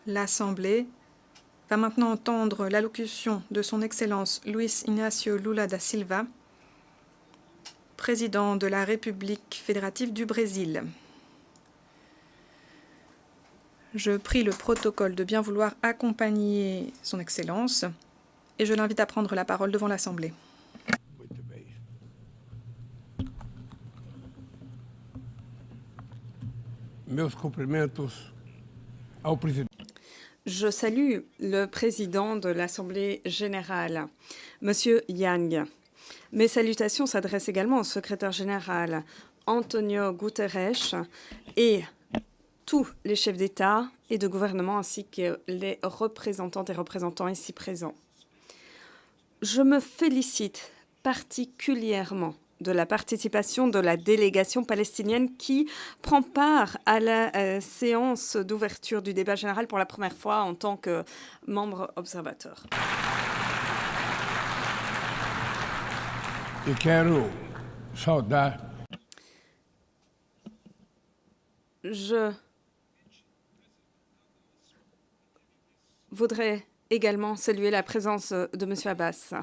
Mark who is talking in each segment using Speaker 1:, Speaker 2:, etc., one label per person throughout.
Speaker 1: L'Assemblée va maintenant entendre l'allocution de son Excellence Luiz Inácio Lula da Silva, président de la République fédérative du Brésil. Je prie le protocole de bien vouloir accompagner son Excellence et je l'invite à prendre la parole devant l'Assemblée.
Speaker 2: Muito bem. Meus cumprimentos ao presidente.
Speaker 3: Je salue le président de l'Assemblée générale, Monsieur Yang. Mes salutations s'adressent également au secrétaire général, Antonio Guterres, et tous les chefs d'État et de gouvernement, ainsi que les représentantes et représentants ici présents. Je me félicite particulièrement de la participation de la délégation palestinienne qui prend part à la séance d'ouverture du débat général pour la première fois en tant que membre observateur.
Speaker 2: E quero saudar
Speaker 3: Je voudrais également saluer la présence de M. Abbas.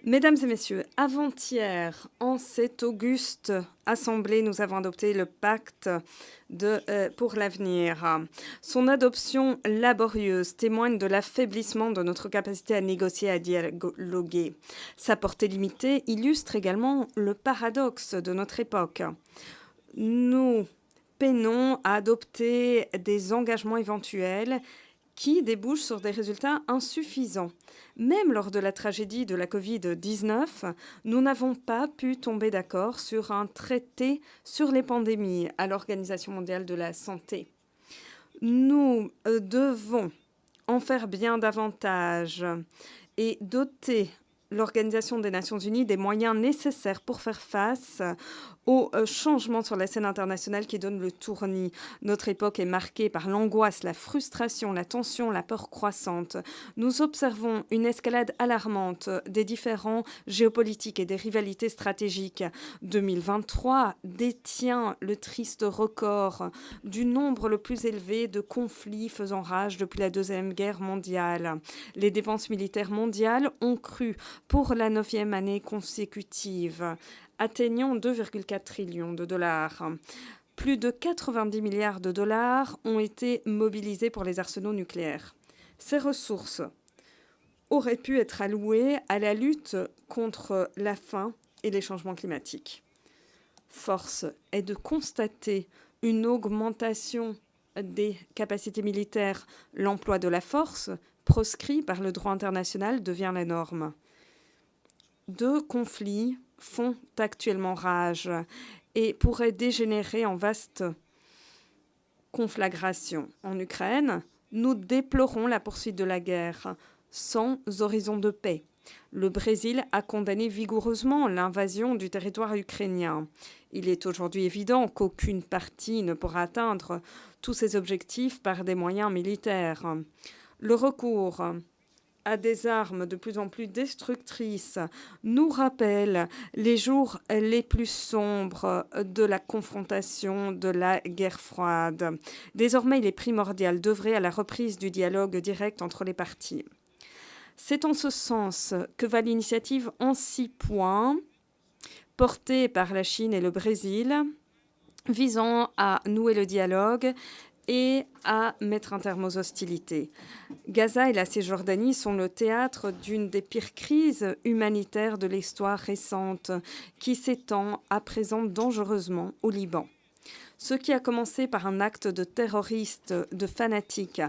Speaker 3: Mesdames et messieurs, avant-hier, en cette auguste assemblée, nous avons adopté le pacte pour l'avenir. Son adoption laborieuse témoigne de l'affaiblissement de notre capacité à négocier et à dialoguer. Sa portée limitée illustre également le paradoxe de notre époque. Nous peinons à adopter des engagements éventuels qui débouchent sur des résultats insuffisants. Même lors de la tragédie de la Covid-19, nous n'avons pas pu tomber d'accord sur un traité sur les pandémies à l'Organisation mondiale de la santé. Nous devons en faire bien davantage et doter l'Organisation des Nations Unies des moyens nécessaires pour faire face aux changements sur la scène internationale qui donnent le tournis. Notre époque est marquée par l'angoisse, la frustration, la tension, la peur croissante. Nous observons une escalade alarmante des différends géopolitiques et des rivalités stratégiques. 2023 détient le triste record du nombre le plus élevé de conflits faisant rage depuis la Deuxième Guerre mondiale. Les dépenses militaires mondiales ont cru pour la 9e année consécutive, atteignant 2,4 trillions de dollars. Plus de 90 milliards de dollars ont été mobilisés pour les arsenaux nucléaires. Ces ressources auraient pu être allouées à la lutte contre la faim et les changements climatiques. Force est de constater une augmentation des capacités militaires. L'emploi de la force, proscrit par le droit international, devient la norme. 2 conflits font actuellement rage et pourraient dégénérer en vaste conflagration. En Ukraine, nous déplorons la poursuite de la guerre sans horizon de paix. Le Brésil a condamné vigoureusement l'invasion du territoire ukrainien. Il est aujourd'hui évident qu'aucune partie ne pourra atteindre tous ses objectifs par des moyens militaires. Le recours à des armes de plus en plus destructrices nous rappelle les jours les plus sombres de la confrontation de la guerre froide. Désormais, il est primordial d'œuvrer à la reprise du dialogue direct entre les parties. C'est en ce sens que va l'initiative en 6 points, portée par la Chine et le Brésil, visant à nouer le dialogue et à mettre un terme aux hostilités. Gaza et la Cisjordanie sont le théâtre d'une des pires crises humanitaires de l'histoire récente, qui s'étend à présent dangereusement au Liban. Ce qui a commencé par un acte de terroristes, de fanatiques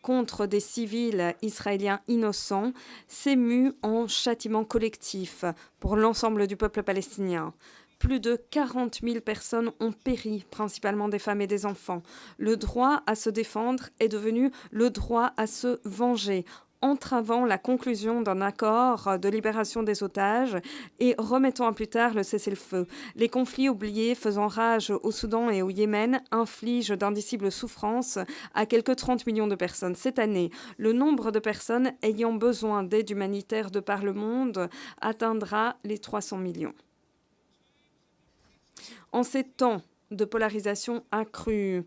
Speaker 3: contre des civils israéliens innocents s'est mu en châtiment collectif pour l'ensemble du peuple palestinien. Plus de 40 000 personnes ont péri, principalement des femmes et des enfants. Le droit à se défendre est devenu le droit à se venger, entravant la conclusion d'un accord de libération des otages et remettant à plus tard le cessez-le-feu. Les conflits oubliés faisant rage au Soudan et au Yémen infligent d'indicibles souffrances à quelques 30 millions de personnes. Cette année, le nombre de personnes ayant besoin d'aide humanitaire de par le monde atteindra les 300 millions. En ces temps de polarisation accrue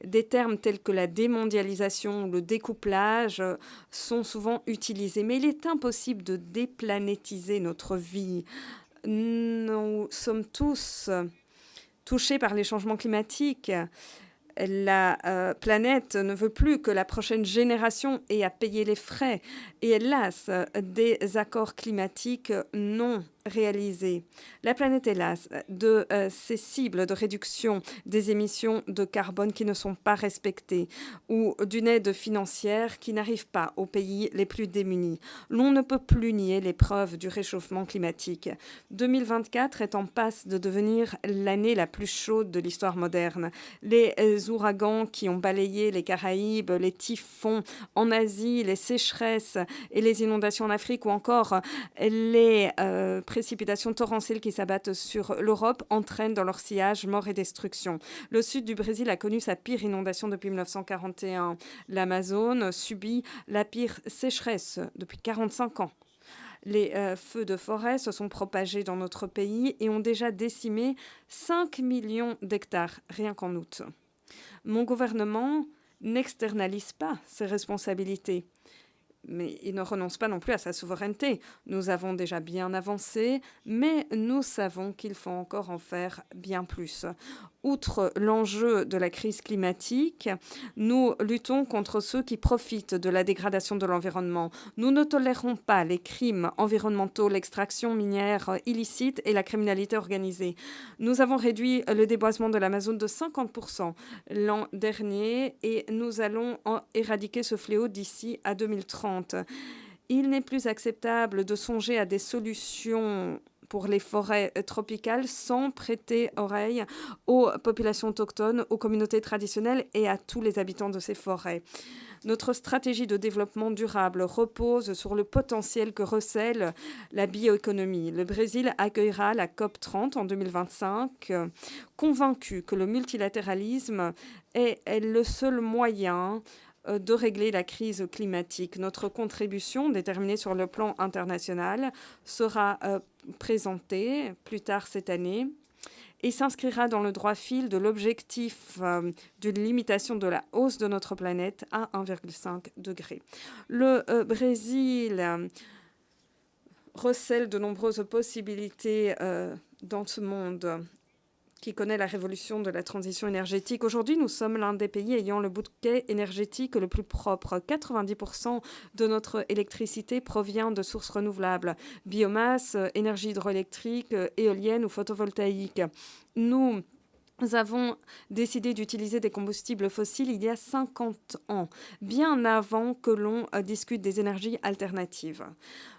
Speaker 3: Des termes tels que la démondialisation ou le découplage sont souvent utilisés, mais il est impossible de déplanétiser notre vie. Nous sommes tous touchés par les changements climatiques. La planète ne veut plus que la prochaine génération ait à payer les frais. Et elle lasse des accords climatiques non réalisés. La planète est lasse de ces cibles de réduction des émissions de carbone qui ne sont pas respectées ou d'une aide financière qui n'arrive pas aux pays les plus démunis. L'on ne peut plus nier les preuves du réchauffement climatique. 2024 est en passe de devenir l'année la plus chaude de l'histoire moderne. Les ouragans qui ont balayé les Caraïbes, les typhons en Asie, les sécheresses et les inondations en Afrique ou encore les précipitations torrentielles qui s'abattent sur l'Europe entraînent dans leur sillage mort et destruction. Le sud du Brésil a connu sa pire inondation depuis 1941. L'Amazone subit la pire sécheresse depuis 45 ans. Les feux de forêt se sont propagés dans notre pays et ont déjà décimé 5 millions d'hectares rien qu'en août. Mon gouvernement n'externalise pas ses responsabilités, mais il ne renonce pas non plus à sa souveraineté. Nous avons déjà bien avancé, mais nous savons qu'il faut encore en faire bien plus. Outre l'enjeu de la crise climatique, nous luttons contre ceux qui profitent de la dégradation de l'environnement. Nous ne tolérons pas les crimes environnementaux, l'extraction minière illicite et la criminalité organisée. Nous avons réduit le déboisement de l'Amazone de 50% l'an dernier et nous allons éradiquer ce fléau d'ici à 2030. Il n'est plus acceptable de songer à des solutions pour les forêts tropicales sans prêter oreille aux populations autochtones, aux communautés traditionnelles et à tous les habitants de ces forêts. Notre stratégie de développement durable repose sur le potentiel que recèle la bioéconomie. Le Brésil accueillera la COP30 en 2025, convaincu que le multilatéralisme est le seul moyen de régler la crise climatique. Notre contribution, déterminée sur le plan international, sera présentée plus tard cette année et s'inscrira dans le droit fil de l'objectif d'une limitation de la hausse de notre planète à 1,5 degré. Le Brésil recèle de nombreuses possibilités dans ce monde qui connaît la révolution de la transition énergétique. Aujourd'hui, nous sommes l'un des pays ayant le bouquet énergétique le plus propre. 90% de notre électricité provient de sources renouvelables, biomasse, énergie hydroélectrique, éolienne ou photovoltaïque. Nous avons décidé d'utiliser des combustibles fossiles il y a 50 ans, bien avant que l'on discute des énergies alternatives.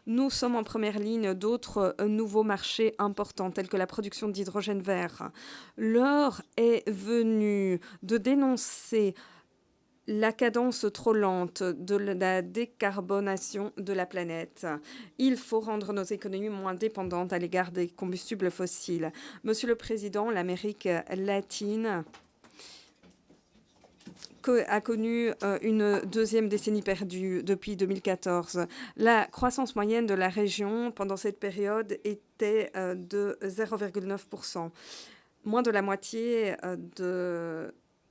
Speaker 3: Nous sommes en première ligne d'autres nouveaux marchés importants, tels que la production d'hydrogène vert. L'heure est venue de dénoncer la cadence trop lente de la décarbonation de la planète. Il faut rendre nos économies moins dépendantes à l'égard des combustibles fossiles. Monsieur le Président, l'Amérique latine a connu une deuxième décennie perdue depuis 2014. La croissance moyenne de la région pendant cette période était de 0,9%, moins de la moitié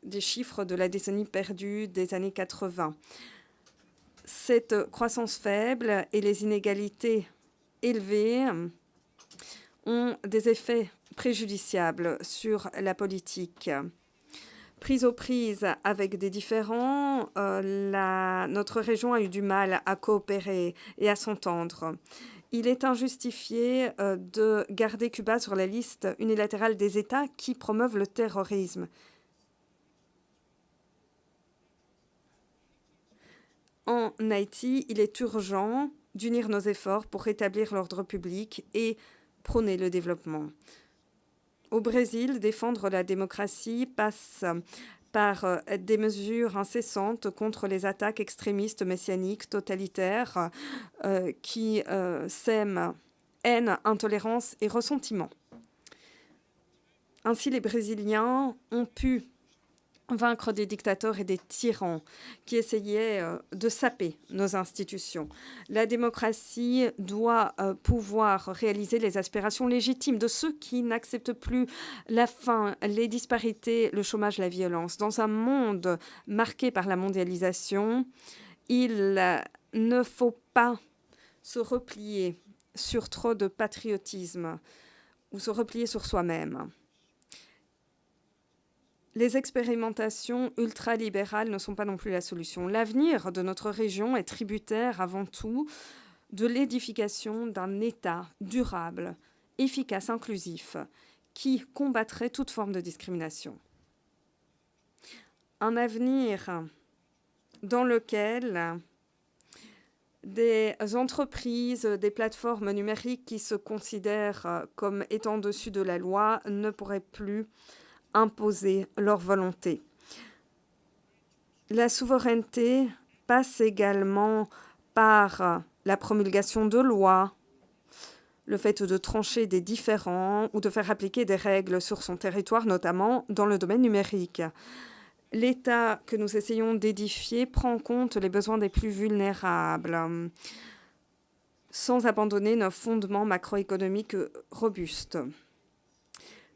Speaker 3: des chiffres de la décennie perdue des années 80. Cette croissance faible et les inégalités élevées ont des effets préjudiciables sur la politique. Prise aux prises avec des différends, notre région a eu du mal à coopérer et à s'entendre. Il est injustifié de garder Cuba sur la liste unilatérale des États qui promeuvent le terrorisme. En Haïti, il est urgent d'unir nos efforts pour rétablir l'ordre public et prôner le développement. Au Brésil, défendre la démocratie passe par des mesures incessantes contre les attaques extrémistes, messianiques, totalitaires qui sèment haine, intolérance et ressentiment. Ainsi, les Brésiliens ont pu vaincre des dictateurs et des tyrans qui essayaient de saper nos institutions. La démocratie doit pouvoir réaliser les aspirations légitimes de ceux qui n'acceptent plus la faim, les disparités, le chômage, la violence. Dans un monde marqué par la mondialisation, il ne faut pas se replier sur trop de patriotisme ou se replier sur soi-même. Les expérimentations ultralibérales ne sont pas non plus la solution. L'avenir de notre région est tributaire avant tout de l'édification d'un État durable, efficace, inclusif, qui combattrait toute forme de discrimination. Un avenir dans lequel des entreprises, des plateformes numériques qui se considèrent comme étant au-dessus de la loi ne pourraient plus imposer leur volonté. La souveraineté passe également par la promulgation de lois, le fait de trancher des différends ou de faire appliquer des règles sur son territoire, notamment dans le domaine numérique. L'État que nous essayons d'édifier prend en compte les besoins des plus vulnérables, sans abandonner nos fondements macroéconomiques robustes.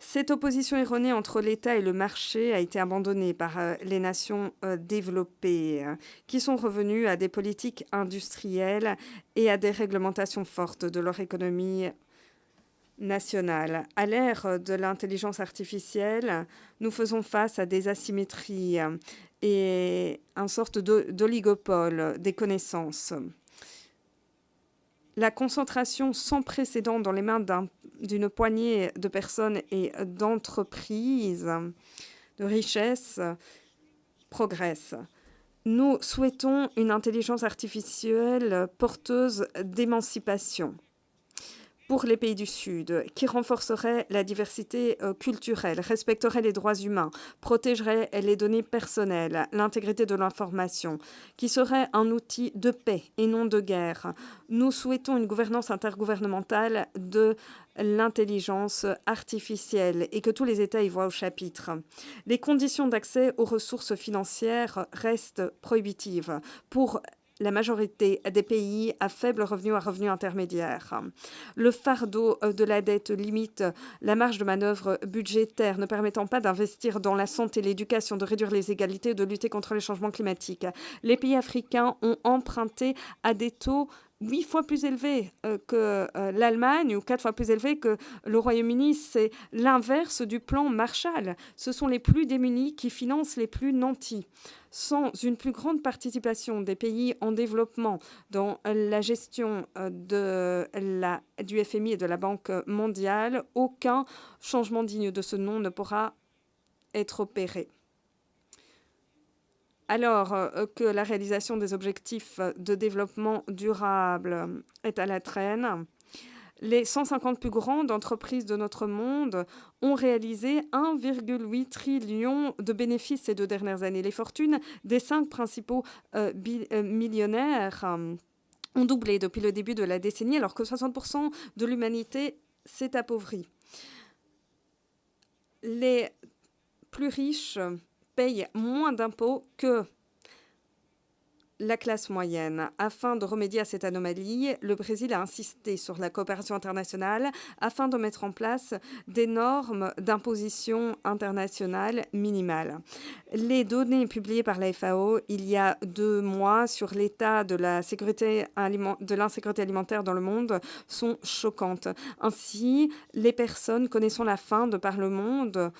Speaker 3: Cette opposition erronée entre l'État et le marché a été abandonnée par les nations développées, qui sont revenues à des politiques industrielles et à des réglementations fortes de leur économie nationale. À l'ère de l'intelligence artificielle, nous faisons face à des asymétries et une sorte d'oligopole des connaissances. La concentration sans précédent dans les mains d'une poignée de personnes et d'entreprises de richesse progresse. Nous souhaitons une intelligence artificielle porteuse d'émancipation pour les pays du Sud, qui renforcerait la diversité culturelle, respecterait les droits humains, protégerait les données personnelles, l'intégrité de l'information, qui serait un outil de paix et non de guerre. Nous souhaitons une gouvernance intergouvernementale de l'intelligence artificielle et que tous les États y voient au chapitre. Les conditions d'accès aux ressources financières restent prohibitives pour la majorité des pays à faible revenu, à revenu intermédiaire. Le fardeau de la dette limite la marge de manœuvre budgétaire, ne permettant pas d'investir dans la santé, l'éducation, de réduire les égalités, de lutter contre les changements climatiques. Les pays africains ont emprunté à des taux 8 fois plus élevés que l'Allemagne ou 4 fois plus élevés que le Royaume-Uni. C'est l'inverse du plan Marshall. Ce sont les plus démunis qui financent les plus nantis. Sans une plus grande participation des pays en développement dans la gestion du FMI et de la Banque mondiale, aucun changement digne de ce nom ne pourra être opéré. Alors que la réalisation des objectifs de développement durable est à la traîne, les 150 plus grandes entreprises de notre monde ont réalisé 1,8 trillion de bénéfices ces 2 dernières années. Les fortunes des 5 principaux millionnaires ont doublé depuis le début de la décennie, alors que 60% de l'humanité s'est appauvrie. Les plus riches payent moins d'impôts que la classe moyenne. Afin de remédier à cette anomalie, le Brésil a insisté sur la coopération internationale afin de mettre en place des normes d'imposition internationale minimales. Les données publiées par la FAO il y a 2 mois sur l'état de l'insécurité alimentaire dans le monde sont choquantes. Ainsi, les personnes connaissant la faim de par le monde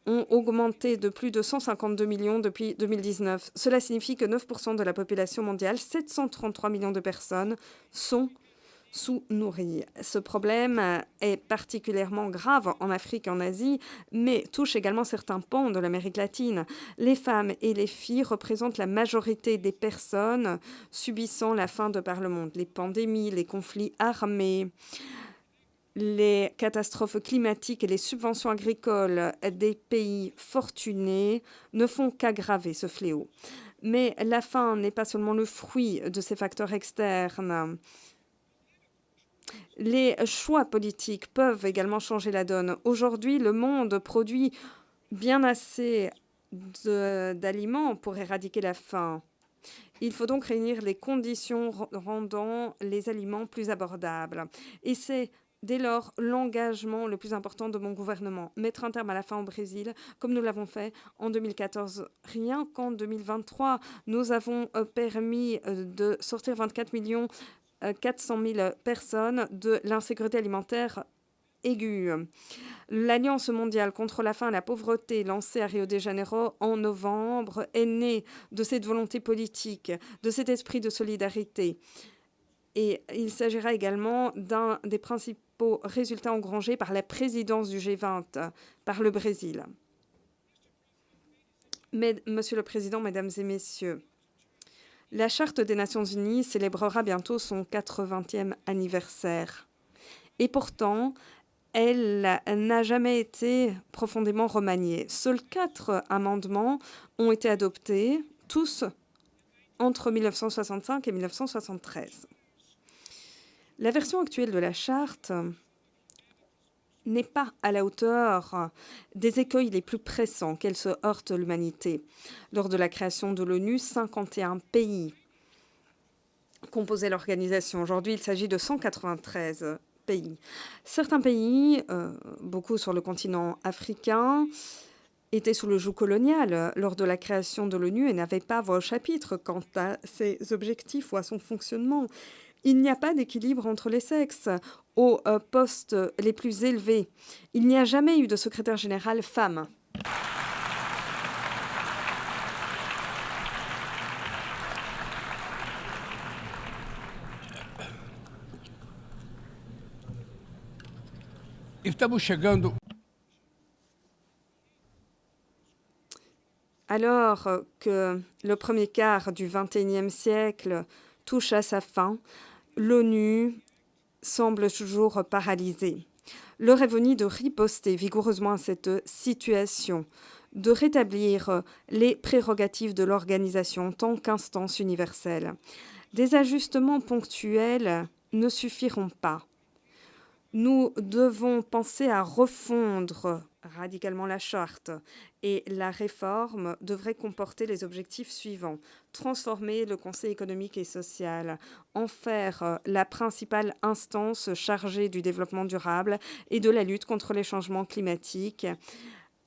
Speaker 3: ont augmenté de plus de 152 millions depuis 2019. Cela signifie que 9% de la population mondiale, 733 millions de personnes, sont sous-nourries. Ce problème est particulièrement grave en Afrique et en Asie, mais touche également certains pans de l'Amérique latine. Les femmes et les filles représentent la majorité des personnes subissant la faim de par le monde. Les pandémies, les conflits armés, les catastrophes climatiques et les subventions agricoles des pays fortunés ne font qu'aggraver ce fléau. Mais la faim n'est pas seulement le fruit de ces facteurs externes. Les choix politiques peuvent également changer la donne. Aujourd'hui, le monde produit bien assez d'aliments pour éradiquer la faim. Il faut donc réunir les conditions rendant les aliments plus abordables. Et c'est dès lors l'engagement le plus important de mon gouvernement, mettre un terme à la faim au Brésil, comme nous l'avons fait en 2014. Rien qu'en 2023, nous avons permis de sortir 24 400 000 personnes de l'insécurité alimentaire aiguë. L'Alliance mondiale contre la faim et la pauvreté, lancée à Rio de Janeiro en novembre, est née de cette volonté politique, de cet esprit de solidarité. Et il s'agira également d'un des principaux résultats engrangés par la présidence du G20 par le Brésil. Mais, Monsieur le Président, Mesdames et Messieurs, la Charte des Nations Unies célébrera bientôt son 80e anniversaire. Et pourtant, elle n'a jamais été profondément remaniée. Seuls 4 amendements ont été adoptés, tous entre 1965 et 1973. La version actuelle de la charte n'est pas à la hauteur des écueils les plus pressants qu'elle se heurte l'humanité. Lors de la création de l'ONU, 51 pays composaient l'organisation. Aujourd'hui, il s'agit de 193 pays. Certains pays, beaucoup sur le continent africain, étaient sous le joug colonial lors de la création de l'ONU et n'avaient pas voix au chapitre quant à ses objectifs ou à son fonctionnement. Il n'y a pas d'équilibre entre les sexes aux postes les plus élevés. Il n'y a jamais eu de secrétaire général femme.
Speaker 2: Estamos chegando.
Speaker 3: Alors que le premier quart du XXIe siècle touche à sa fin, l'ONU semble toujours paralysée. L'heure est venue de riposter vigoureusement à cette situation, de rétablir les prérogatives de l'organisation en tant qu'instance universelle. Des ajustements ponctuels ne suffiront pas. Nous devons penser à refondre radicalement la charte et la réforme devrait comporter les objectifs suivants. Transformer le Conseil économique et social, en faire la principale instance chargée du développement durable et de la lutte contre les changements climatiques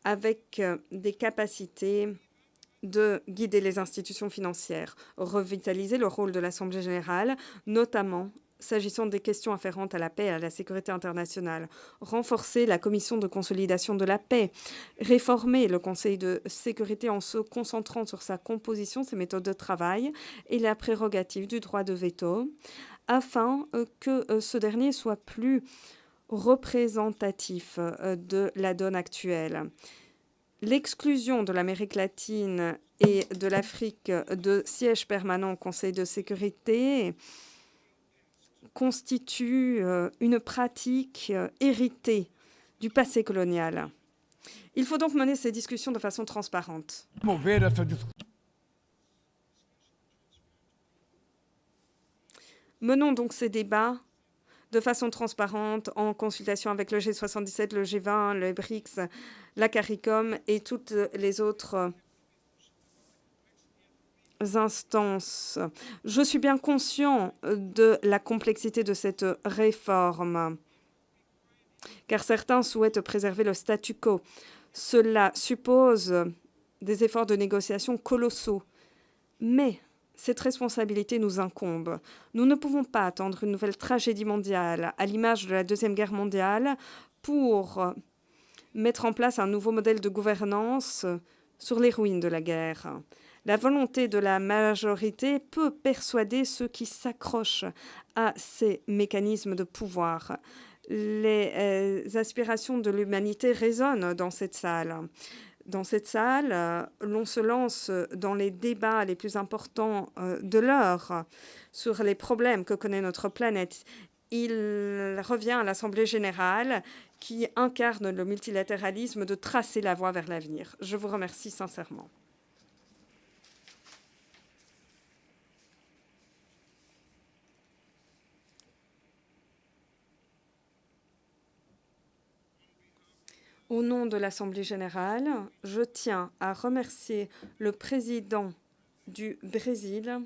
Speaker 3: avec des capacités de guider les institutions financières, revitaliser le rôle de l'Assemblée générale, notamment s'agissant des questions afférentes à la paix et à la sécurité internationale, renforcer la commission de consolidation de la paix, réformer le Conseil de sécurité en se concentrant sur sa composition, ses méthodes de travail et la prérogative du droit de veto, afin que ce dernier soit plus représentatif de la donne actuelle. L'exclusion de l'Amérique latine et de l'Afrique de sièges permanents au Conseil de sécurité constitue une pratique héritée du passé colonial. Il faut donc mener ces discussions de façon transparente. Menons donc ces débats de façon transparente, en consultation avec le G77, le G20, le BRICS, la CARICOM et toutes les autres instances. Je suis bien conscient de la complexité de cette réforme, car certains souhaitent préserver le statu quo. Cela suppose des efforts de négociation colossaux, mais cette responsabilité nous incombe. Nous ne pouvons pas attendre une nouvelle tragédie mondiale, à l'image de la Deuxième Guerre mondiale, pour mettre en place un nouveau modèle de gouvernance sur les ruines de la guerre. La volonté de la majorité peut persuader ceux qui s'accrochent à ces mécanismes de pouvoir. Les aspirations de l'humanité résonnent dans cette salle. Dans cette salle, l'on se lance dans les débats les plus importants de l'heure sur les problèmes que connaît notre planète. Il revient à l'Assemblée générale qui incarne le multilatéralisme de tracer la voie vers l'avenir. Je vous remercie sincèrement. Au nom de l'Assemblée générale, je tiens à remercier le président du Brésil